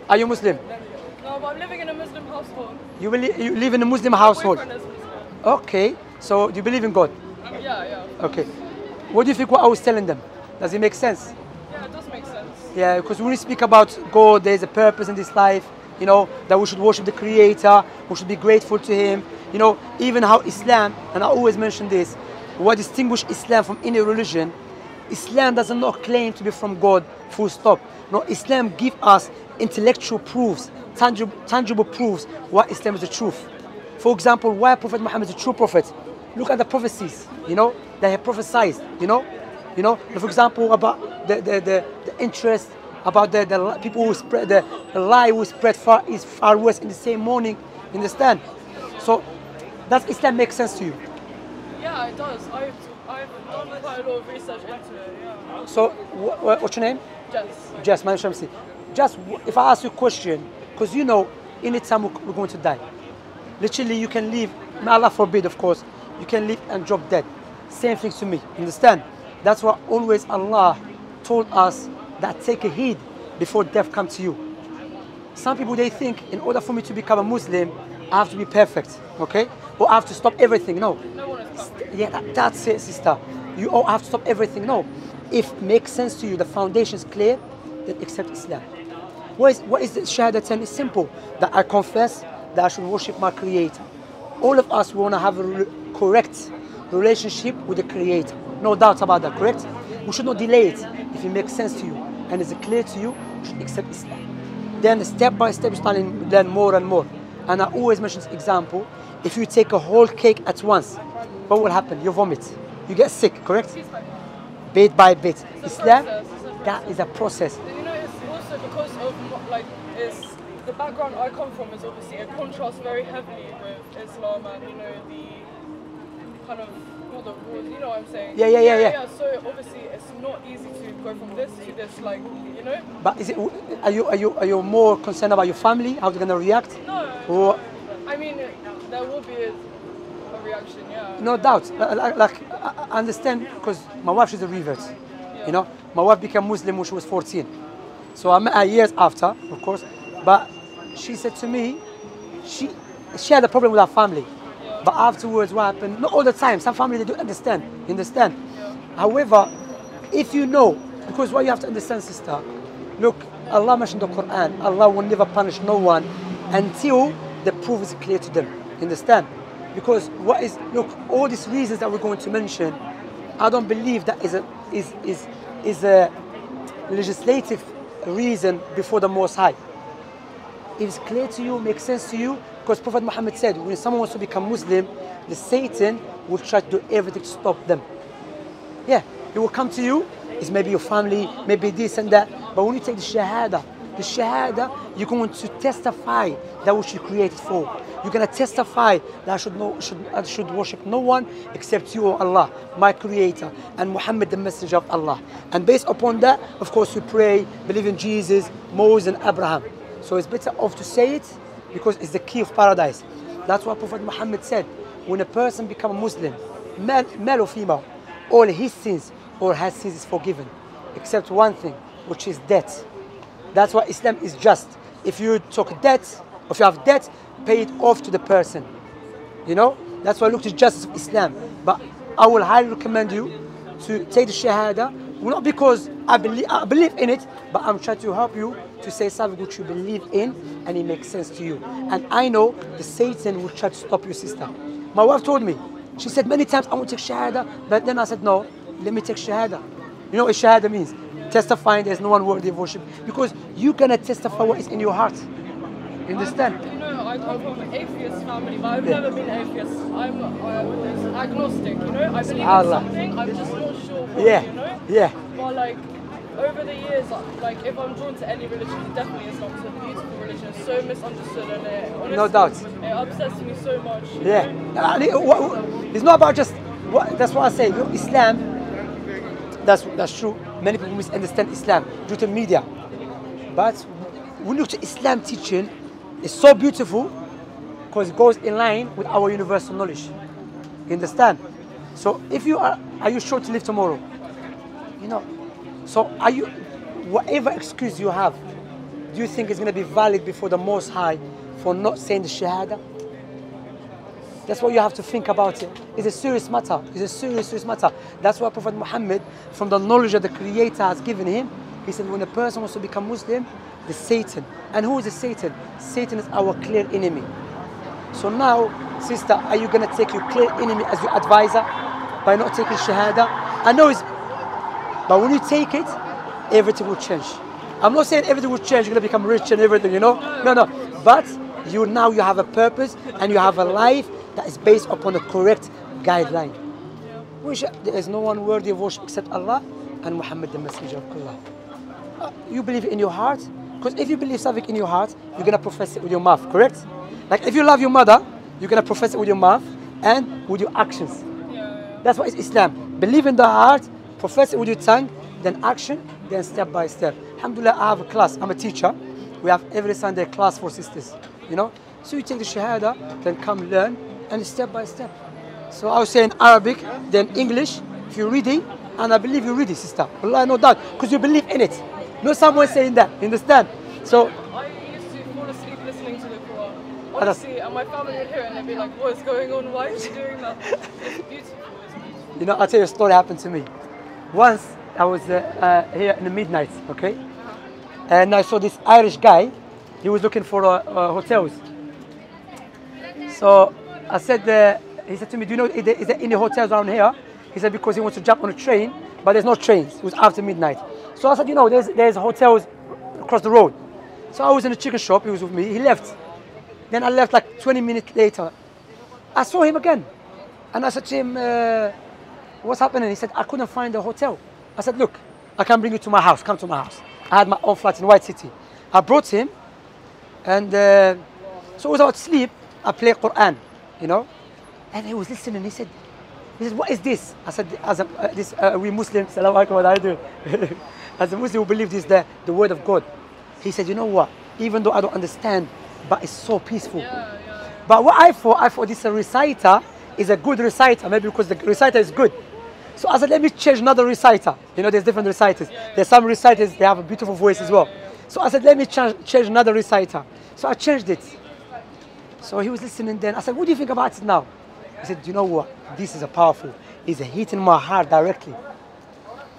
Are you Muslim? No, but I'm living in a Muslim household. You live in a Muslim household? My boyfriend is Muslim. Okay, so do you believe in God? Yeah. Okay. What do you think what I was telling them? Does it make sense? Yeah, it does make sense. Yeah, because when we speak about God, there's a purpose in this life, you know, that we should worship the Creator, we should be grateful to Him. You know, even how Islam, and I always mention this, what distinguishes Islam from any religion, Islam does not claim to be from God, full stop. No, Islam gives us intellectual proofs, tangible proofs why Islam is the truth. For example, why Prophet Muhammad is the true prophet. Look at the prophecies, you know, that he prophesied, you know, for example, about the interest, about the people who spread the lie who spread far west in the same morning, understand? So, does Islam make sense to you? Yeah, it does. I've done quite a lot of research into it, yeah. So, what's your name? Jess. My name is Shamsi. Just, if I ask you a question, because you know, anytime we're going to die, literally you can leave, may Allah forbid of course, you can live and drop dead. Same thing to me, understand? That's why always Allah told us that take a heed before death comes to you. Some people, they think in order for me to become a Muslim, I have to be perfect, okay? Or I have to stop everything. No. No one is perfect. Yeah, that's it, sister. You all have to stop everything. No. If it makes sense to you, the foundation is clear, then accept Islam. What is the Shahada 10? It's simple. That I confess that I should worship my Creator. All of us want to have a correct relationship with the Creator. No doubt about that, correct? We should not delay it. If it makes sense to you and is clear to you, you should accept Islam. Then step by step, you start to learn more and more. And I always mention this example. If you take a whole cake at once, what will happen? You vomit. You get sick, correct? Bit by bit. Islam, that is a process. You know, it's also because of, like, it's the background I come from is obviously it contrasts very heavily with Islam and, you know, the kind of all the rules, you know what I'm saying? Yeah. So obviously it's not easy to go from this to this, like, you know? But is it? Are you more concerned about your family? How they're gonna react? No. Or, I mean, there will be a reaction, yeah. no doubt. Like I understand because my wife, she's a revert. Yeah. You know, my wife became Muslim when she was 14. So I met her years after, of course. But she said to me, she had a problem with her family. Yeah. But afterwards, what happened? Not all the time. Some family, they do understand. You understand? Yeah. However, if you know, because what you have to understand, sister, look, Allah mentioned in the Quran, Allah will never punish no one until the proof is clear to them. Understand? Because look, all these reasons that we're going to mention, I don't believe that is a legislative reason before the Most High. If it's clear to you, makes sense to you, because Prophet Muhammad said, when someone wants to become Muslim, the Satan will try to do everything to stop them. Yeah, he will come to you, it's maybe your family, maybe this and that, but when you take the Shahada, you're going to testify that which you created for. You're going to testify that I should worship no one except you, O Allah, my Creator, and Muhammad, the Messenger of Allah. And based upon that, of course, we pray, believe in Jesus, Moses, and Abraham. So it's better off to say it because it's the key of paradise. That's what Prophet Muhammad said. When a person becomes a Muslim, male or female, all his sins or her sins is forgiven, except one thing, which is debt. That's why Islam is just. If you took debt, or if you have debt, pay it off to the person. You know? That's why I look to justice of Islam. But I will highly recommend you to take the Shahada, not because I believe in it, but I'm trying to help you to say something which you believe in and it makes sense to you. And I know the Satan will try to stop your sister. My wife told me, she said many times, I want to take Shahada, but then I said, no, let me take Shahada. You know what Shahada means? Testifying there's no one worthy of worship. Because you cannot testify what is in your heart. You understand? You know, I come from an atheist family, but I've never been atheist. I'm agnostic, you know? I believe in something, I'm just not sure what, you know? Yeah. But like, over the years, like, if I'm drawn to any religion, it definitely Islam. It's a beautiful religion, it's so misunderstood, and honestly, no doubt. It upsets me so much. Yeah. It's not about just, that's what I say, Islam, that's true. Many people misunderstand Islam due to media. But when you look to Islam teaching, it's so beautiful because it goes in line with our universal knowledge. You understand? So if you are you sure to live tomorrow? You know. So are you, whatever excuse you have, do you think it's going to be valid before the Most High for not saying the Shahada? That's what you have to think about it. It's a serious matter. It's a serious, serious matter. That's why Prophet Muhammad, from the knowledge that the Creator has given him, he said when a person wants to become Muslim, the Satan. And who is the Satan? Satan is our clear enemy. So now, sister, are you going to take your clear enemy as your advisor by not taking Shahada? I know it's, but when you take it, everything will change. I'm not saying everything will change, you're going to become rich and everything, you know? No. But you have a purpose and you have a life that is based upon the correct guideline. There is no one worthy of worship except Allah and Muhammad, the Messenger of Allah. You believe it in your heart, because if you believe something in your heart, you're going to profess it with your mouth, correct? Like if you love your mother, you're going to profess it with your mouth and with your actions. That's what is Islam. Believe in the heart, profess it with your tongue, then action, then step by step. Alhamdulillah, I have a class. I'm a teacher. We have every Sunday class for sisters, you know. So you take the Shahada, then come learn, and step by step. So I was saying Arabic, then English, if you're reading, and I believe you read it, sister. Allah, no doubt, because you believe in it. No someone saying that, you understand? So I used to fall asleep listening to the Quran. Honestly, and my family would hear it and they'd be like, what is going on? Why is she doing that? It's beautiful, it's beautiful. You know, I'll tell you a story happened to me. Once I was here in the midnight, okay? And I saw this Irish guy. He was looking for hotels. So I said, he said to me, do you know, is there any hotels around here? He said, because he wants to jump on a train, but there's no trains. It was after midnight. So I said, you know, there's hotels across the road. So I was in a chicken shop, he was with me, he left. Then I left like 20 minutes later. I saw him again. And I said to him, what's happening? He said, I couldn't find a hotel. I said, look, I can bring you to my house, come to my house. I had my own flat in White City. I brought him, and so I was about to sleep, I played Quran, you know? And he was listening, he said, what is this? I said, we Muslims, Salaam alaikum, what are you doing? As a Muslim, we believe this is the word of God. He said, you know what? Even though I don't understand, but it's so peaceful. But what I thought this reciter is a good reciter, maybe because the reciter is good. So I said, let me change another reciter. You know, there's different reciters. There's some reciters, they have a beautiful voice as well. So I said, let me change another reciter. So I changed it. So he was listening then. I said, what do you think about it now? He said, you know what? This is a powerful. It's hitting my heart directly.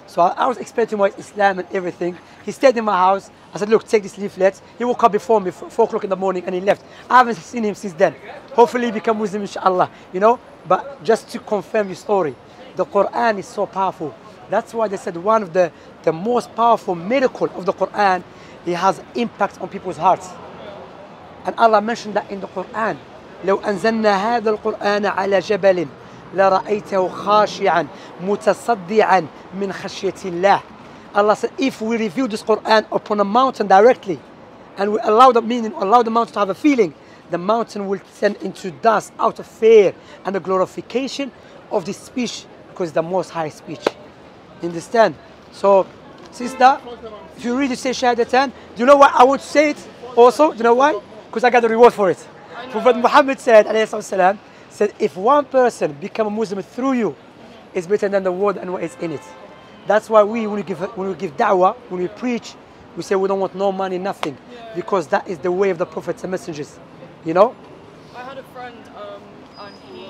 So I was explaining what Islam and everything. He stayed in my house. I said, look, take this leaflet. He woke up before me, 4 o'clock in the morning, and he left. I haven't seen him since then. Hopefully he become Muslim, inshallah. You know, but just to confirm your story, the Quran is so powerful. That's why they said one of the most powerful miracle of the Quran, it has impact on people's hearts. And Allah mentioned that in the Quran. لو أنزلنا هذا القرآن على جبل لرأيته خاشعا متصدعا من خشية الله. Allah said, if we reveal this Quran upon a mountain directly, and we allow the mountain to have a feeling, the mountain will turn into dust out of fear and the glorification of this speech, because the most high speech. Understand? So, sister, if you really say Shahadatan, do you know why I want to say it also? Do you know why? Because I got the reward for it. Prophet Muhammad said, alayhi said, if one person become a Muslim through you, it's better than the world and what is in it. That's why when we give da'wah, when we preach, we say we don't want no money, nothing, because that is the way of the prophets and messengers. You know? I had a friend, and he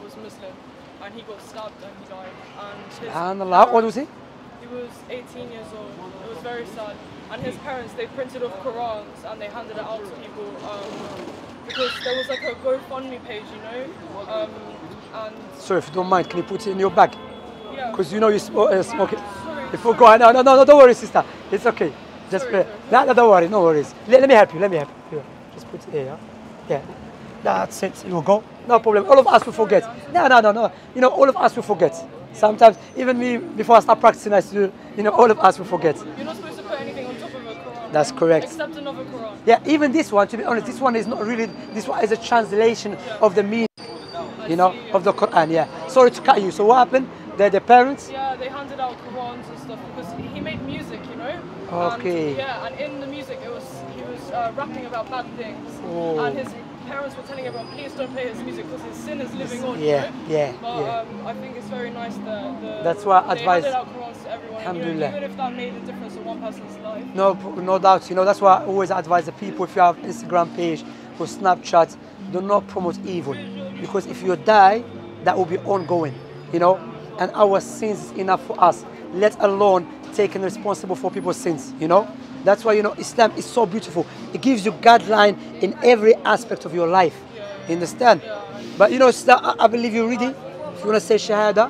was Muslim, and he got stabbed and he died. And how old was he? He was 18 years old. It was very sad. And his parents, they printed off Qurans and they handed it out to people, because there was like a GoFundMe page, you know. And sorry, if you don't mind, can you put it in your bag? Yeah. Because you know you smoke it. Sorry. If we go, no, don't worry, sister. It's okay. Just no, don't worry, no worries. Let me help you. Here. Just put it here. Yeah. That's it. You will go. No problem. All of us will forget. No. You know, all of us will forget. Sometimes, even me, before I start practicing, I still, you know, all of us will forget. You're not supposed to put anything on top of a Quran. That's correct. Except another Quran. Yeah, even this one, to be honest, this one is not really, this one is a translation of the meaning, you know, of the Quran, yeah. Sorry to cut you. So what happened? The parents? Yeah, they handed out Qurans and stuff, because he made music, you know. Okay. And, yeah, and in the music, he was rapping about bad things. Oh. And parents were telling everyone, please don't play his music because his sin is living on. Yeah, you know? yeah, But yeah. I think it's very nice that That's why I they advise. handed out Qurans to everyone. Alhamdulillah. Even if that made a difference in one person's life. No doubt. You know, that's why I always advise the people, if you have Instagram page or Snapchat, do not promote evil. Because if you die, that will be ongoing, you know, and our sins is enough for us, let alone taking responsible for people's sins, you know. That's why, you know, Islam is so beautiful. It gives you guideline in every aspect of your life. You understand? But you know, I believe you're reading. If you want to say Shahada,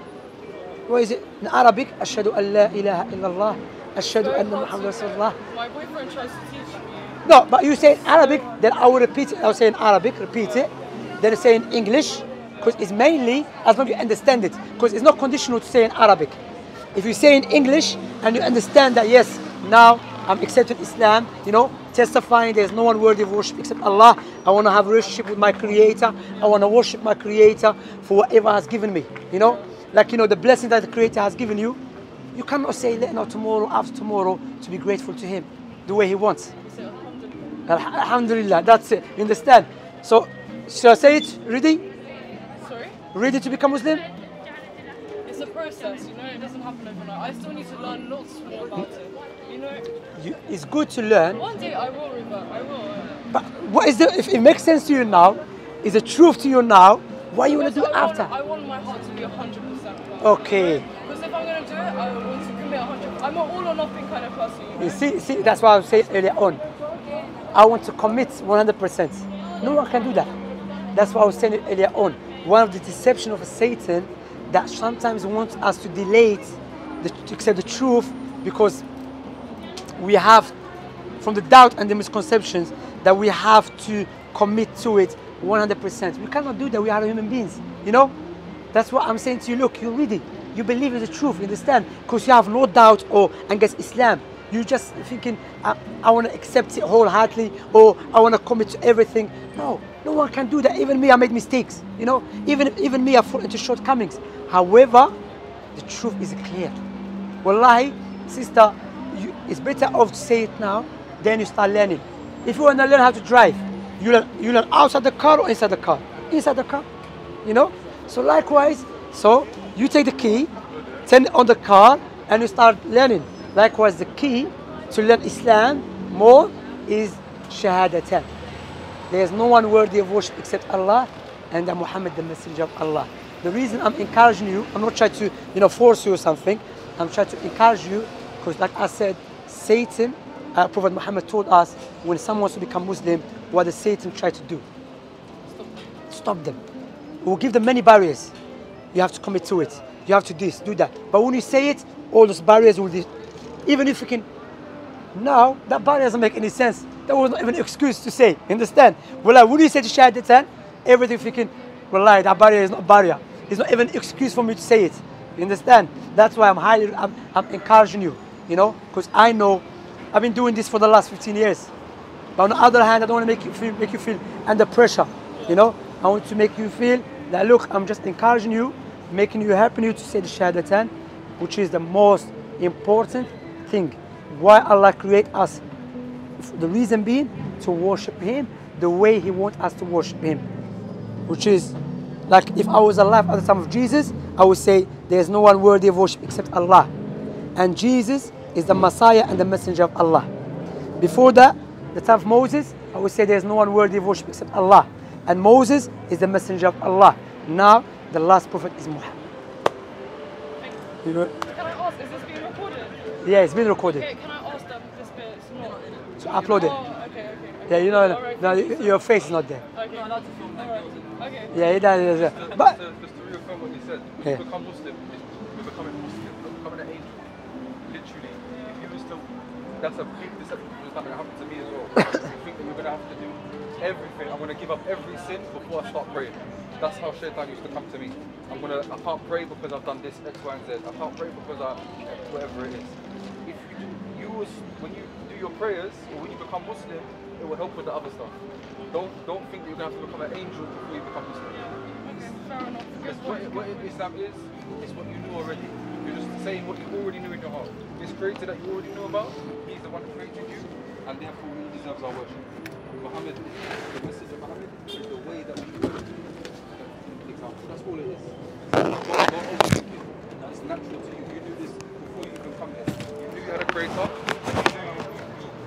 what is it? In Arabic, Ashhadu an la ilaha illallah, Ashhadu anna Muhammad Rasulullah. My boyfriend tries to teach me. No, but you say in Arabic, then I will repeat it. I'll say in Arabic, repeat it. Then I say in English, because it's mainly as long as you understand it. Because it's not conditional to say in Arabic. If you say in English and you understand that, yes, now I'm accepting Islam, you know, testifying there's no one worthy of worship except Allah. I want to have a relationship with my Creator. I want to worship my Creator for whatever has given me, you know. Like, you know, the blessing that the Creator has given you, you cannot say, let now tomorrow, after tomorrow, to be grateful to Him the way He wants. Alhamdulillah, that's it. You understand? So, shall I say it? Ready? Sorry? Ready to become Muslim? It's a process, you know, it doesn't happen overnight. I still need to learn lots more about it, you know. It's good to learn. One day I will revert, I will. But what is if it makes sense to you now, is the truth to you now, what you want to do after? I want my heart to be 100%. Okay. Because if I'm going to do it, I want to commit 100%. I'm an all or nothing kind of person, you know. You see, that's why I was saying earlier on. I want to commit 100%. No one can do that. That's why I was saying it earlier on. One of the deception of Satan that sometimes wants us to delay it, to accept the truth, because we have, from the doubt and the misconceptions, that we have to commit to it 100%. We cannot do that. We are human beings, you know. That's what I'm saying to you. Look, you're ready. You believe in the truth, you understand? Because you have no doubt or against Islam. You're just thinking, I want to accept it wholeheartedly, or I want to commit to everything. No, no one can do that. Even me, I made mistakes, you know. Even me, I fall into shortcomings. However, the truth is clear. Wallahi, sister, it's better off to say it now, then you start learning. If you want to learn how to drive, you learn outside the car or inside the car? Inside the car, you know. So likewise, so you take the key, turn it on the car, and you start learning. Likewise, the key to learn Islam more is Shahadatan. There is no one worthy of worship except Allah, and Muhammad, the messenger of Allah. The reason I'm encouraging you, I'm not trying to, you know, force you or something. I'm trying to encourage you because, like I said, Satan, Prophet Muhammad told us, when someone wants to become Muslim, what does Satan try to do? Stop them. It will give them many barriers. You have to commit to it. You have to do this, do that. But when you say it, all those barriers will be, even if you can, now that barrier doesn't make any sense. That was not even an excuse to say. Understand? Well, when you say to Shahadatan, everything thinking, well, that barrier is not a barrier. It's not even an excuse for me to say it. You understand? That's why I'm encouraging you, you know, because I know I've been doing this for the last 15 years. But on the other hand, I don't want to make you feel under pressure, you know. I want to make you feel that, look, I'm just encouraging you, making you, helping you to say the Shahadatan, which is the most important thing. Why Allah create us. The reason being to worship Him the way He wants us to worship Him. Which is, like, if I was alive at the time of Jesus, I would say there's no one worthy of worship except Allah. And Jesus is the Messiah and the Messenger of Allah. Before that, the time of Moses, I would say there's no one worthy of worship except Allah. And Moses is the Messenger of Allah. Now, the last prophet is Muhammad. You know? Can I ask, is this being recorded? Yeah, it's been recorded. Okay, can I ask that this bit is not? To upload it. Oh, okay. Yeah, you know, Alright. no, your face is not there. Okay. Alright. Okay. Yeah, it does. But Just to reaffirm what he said, when yeah. you become Muslim, you're becoming Muslim, you're becoming an angel. Literally, if you were still, that's a big deception. It's not going to happen to me as well. You think that you're going to have to do everything. I'm going to give up every sin before I start praying. That's how Shaitan used to come to me. I can't pray because I've done this X, Y, and Z. I can't pray because whatever it is. If when you do your prayers, or when you become Muslim, it will help with the other stuff. Don't think you're going to have to become an angel before you become Muslim. Okay, fair enough. Because what Islam is what you knew already. You're just saying what you already knew in your heart. This creator that you already know about, He's the one who created you, and therefore He deserves our worship. Muhammad, the message of Muhammad is the way that we do it. Example. That's all it is. Don't overthink it. It's natural to you. You do this before you even come here. You knew you had a creator.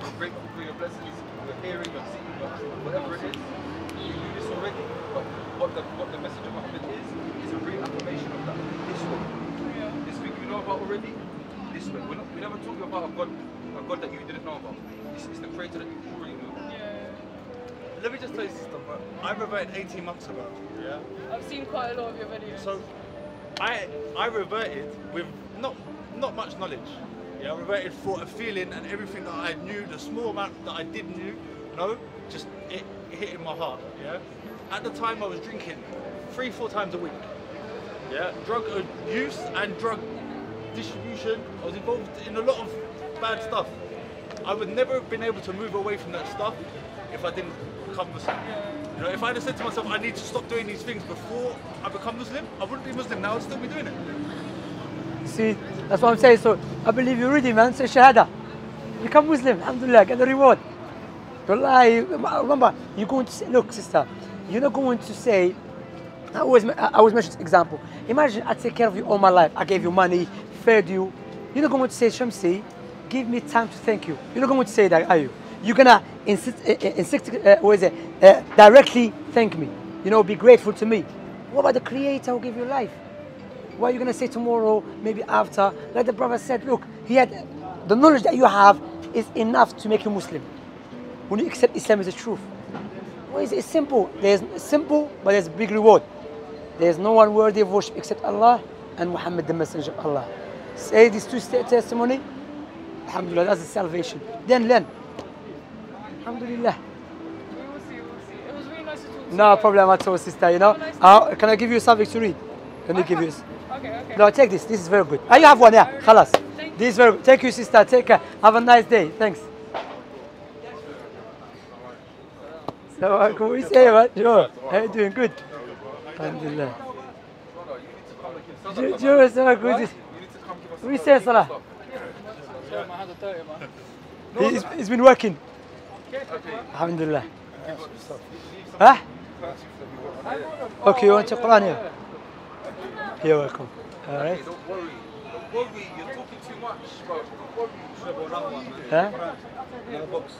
You're grateful for your blessings, your hearing, your seeing, whatever it is. You knew this already. But what the message of Muhammad is a reaffirmation of that. This way. This thing you know about already. This way. We never talk about a God that you didn't know about. It's the creator that you already knew. Let me just tell you something. I reverted 18 months ago. Yeah. I've seen quite a lot of your videos. So I reverted with not much knowledge. Yeah, I reverted for a feeling and everything that I knew, the small amount that I did know, just it hit in my heart. Yeah. At the time I was drinking 3-4 times a week. Yeah. Drug use and drug distribution. I was involved in a lot of bad stuff. I would never have been able to move away from that stuff if I didn't become Muslim. You know, if I'd have said to myself, I need to stop doing these things before I become Muslim, I wouldn't be Muslim now, I'd still be doing it. See, that's what I'm saying. So I believe you ready, man. Say Shahada. Become Muslim, alhamdulillah, get the reward. Wallahi, remember, you're going to say, look, sister, you're not going to say, I always mention this example. Imagine I take care of you all my life. I gave you money, fed you. You're not going to say, Shamsi, give me time to thank you. You're not going to say that, are you? You're gonna directly thank me. You know, be grateful to me. What about the Creator who gave you life? What are you gonna say tomorrow, maybe after? Like the Prophet said, look, he had the knowledge that you have is enough to make you Muslim. When you accept Islam as the truth. Well, it's simple. There's simple, but there's a big reward. There's no one worthy of worship except Allah and Muhammad, the Messenger of Allah. Say these two testimony. Alhamdulillah, that's the salvation. Then learn. Alhamdulillah. We'll see. It was really nice to talk to you. No problem at all, sister. You know, can I give you something to read? Can you give you? Okay. No, take this. This is very good. You have one, yeah. Khalas. This is very good. Thank you, sister. Take care. Have a nice day. Thanks. So, can we say, man? Sure. How you doing? Good. Alhamdulillah. Sure, so good. We say salah. He's been working. Alhamdulillah. Huh? Okay, you want your Quran here? You're welcome. All right. Don't worry. You're talking too much, bro. Don't worry. Huh? Another box.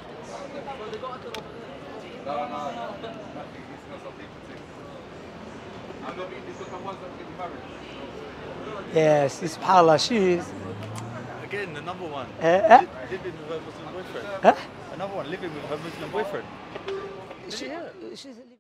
No. Nothing. It's not something to take. I'm not being this with the ones that get married. Yes, subhanAllah, she is. Again, another one. Living with her Muslim boyfriend. Huh? Another one, living with her Muslim boyfriend. She's